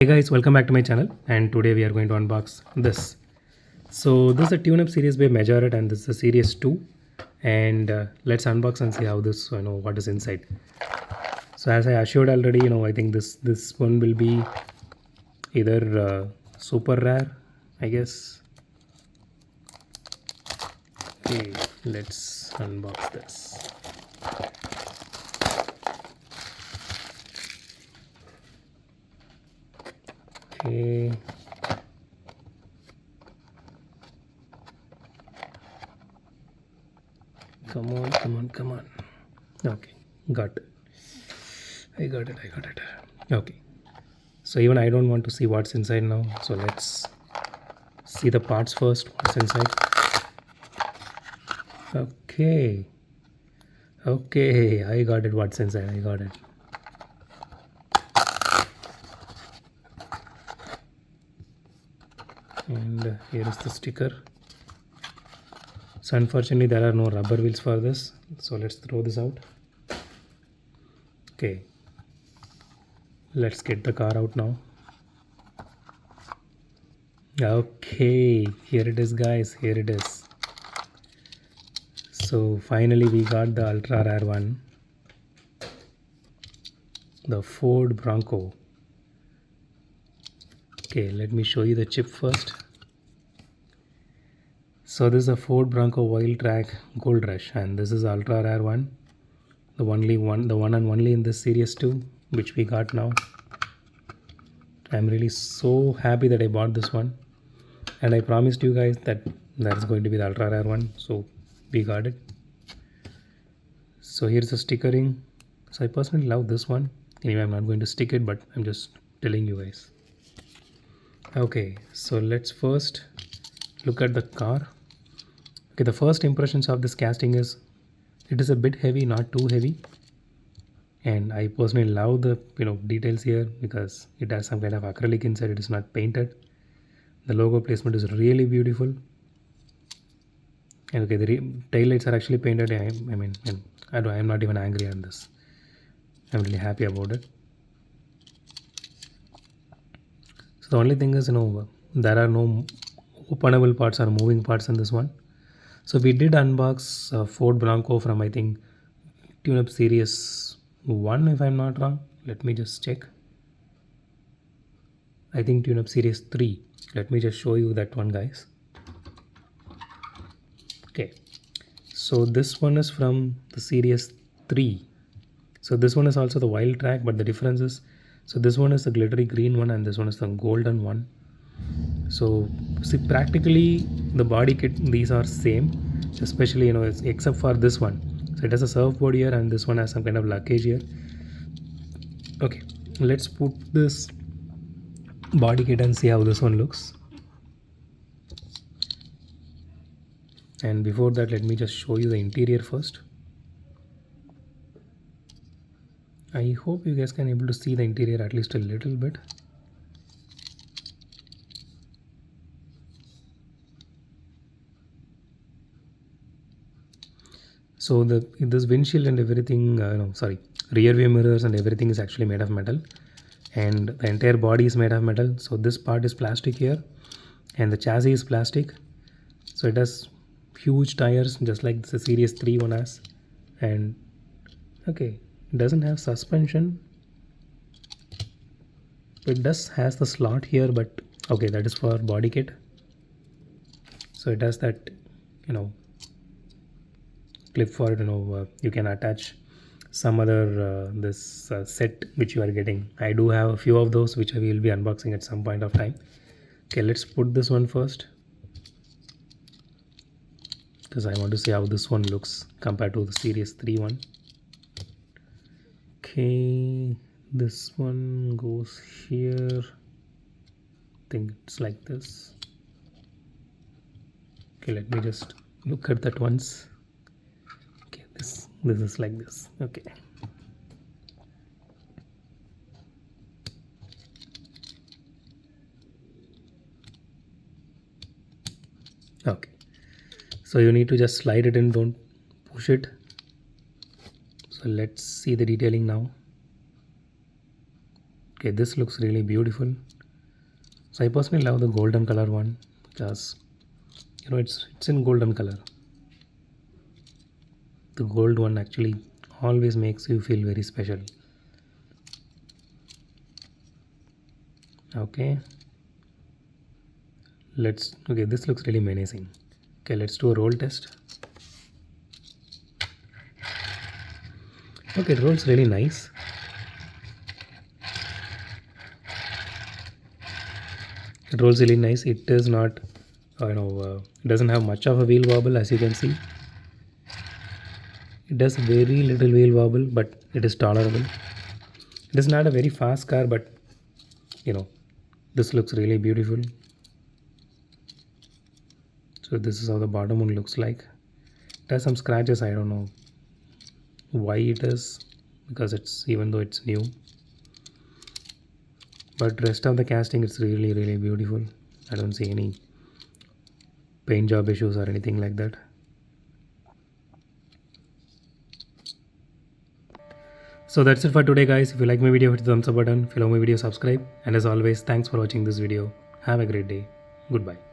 Hey guys, welcome back to my channel, and today we are going to unbox this. So this is a tune-up series by Majorette, and this is a series 2, and let's unbox and see how this, what is inside. So as I assured already, I think this one will be either super rare, I guess. Okay, let's unbox this. Okay. Come on. Okay, got it. I got it. Okay. So even I don't want to see what's inside now. So let's see the parts first. What's inside? Okay. Okay, I got it. What's inside? I got it. And here is the sticker. So unfortunately there are no rubber wheels for this, so let's throw this out. Okay, let's get the car out now. Okay, here it is guys, here it is. So finally we got the ultra rare one, the Ford Bronco. Okay, let me show you the chip first. So this is a Ford Bronco Wild Track Gold Rush, and this is ultra rare one, the one and only in this series 2, which we got now. I'm really so happy that I bought this one, and I promised you guys that that's going to be the ultra rare one, so we got it. So here's the stickering. So I personally love this one. Anyway, I'm not going to stick it, but I'm just telling you guys. Okay, so let's first look at the car. Okay, the first impressions of this casting is it is a bit heavy, not too heavy, and I personally love the details here because it has some kind of acrylic inside. It is not painted. The logo placement is really beautiful. And okay, the tail lights are actually painted. I'm not even angry on this. I'm really happy about it. So the only thing is, there are no openable parts or moving parts in this one. So we did unbox Ford Bronco from, I think, tune-up series 1, if I'm not wrong. Let me just check. I think tune-up series 3. Let me just show you that one, guys. Okay, so this one is from the series 3. So this one is also the wild track, but the difference is, so this one is the glittery green one and this one is the golden one. So see, practically the body kit, these are same, especially except for this one. So it has a surfboard here and this one has some kind of luggage here. Okay, let's put this body kit and see how this one looks. And before that, let me just show you the interior first. I hope you guys can able to see the interior at least a little bit. So this windshield and everything, rear view mirrors and everything is actually made of metal, and the entire body is made of metal. So this part is plastic here, and the chassis is plastic. So it has huge tires, just like the Series 3 one has. And okay, it doesn't have suspension. It does has the slot here, but okay, that is for body kit. So it has that, clip for you can attach some other this set which you are getting. I do have a few of those which I will be unboxing at some point of time. Okay, let's put this one first because I want to see how this one looks compared to the Series 3 one. Okay, this one goes here. I think it's like this. Okay, let me just look at that once. Okay, this is like this. Okay. Okay, so you need to just slide it in, don't push it. So let's see the detailing now. Okay, this looks really beautiful. So I personally love the golden color one because it's in golden color. The gold one actually always makes you feel very special. Okay, okay, this looks really menacing. Okay, let's do a roll test. Okay, it rolls really nice. It rolls really nice. It is not, it doesn't have much of a wheel wobble, as you can see. It does very little wheel wobble, but it is tolerable. It is not a very fast car, but you know, this looks really beautiful. So this is how the bottom one looks like. It has some scratches. I don't know why it is, because even though it's new, but rest of the casting, it's really beautiful. I don't see any paint job issues or anything like that. So that's it for today, guys. If you like my video, hit the thumbs up button. If you love my video, subscribe. And as always, thanks for watching this video. Have a great day. Goodbye.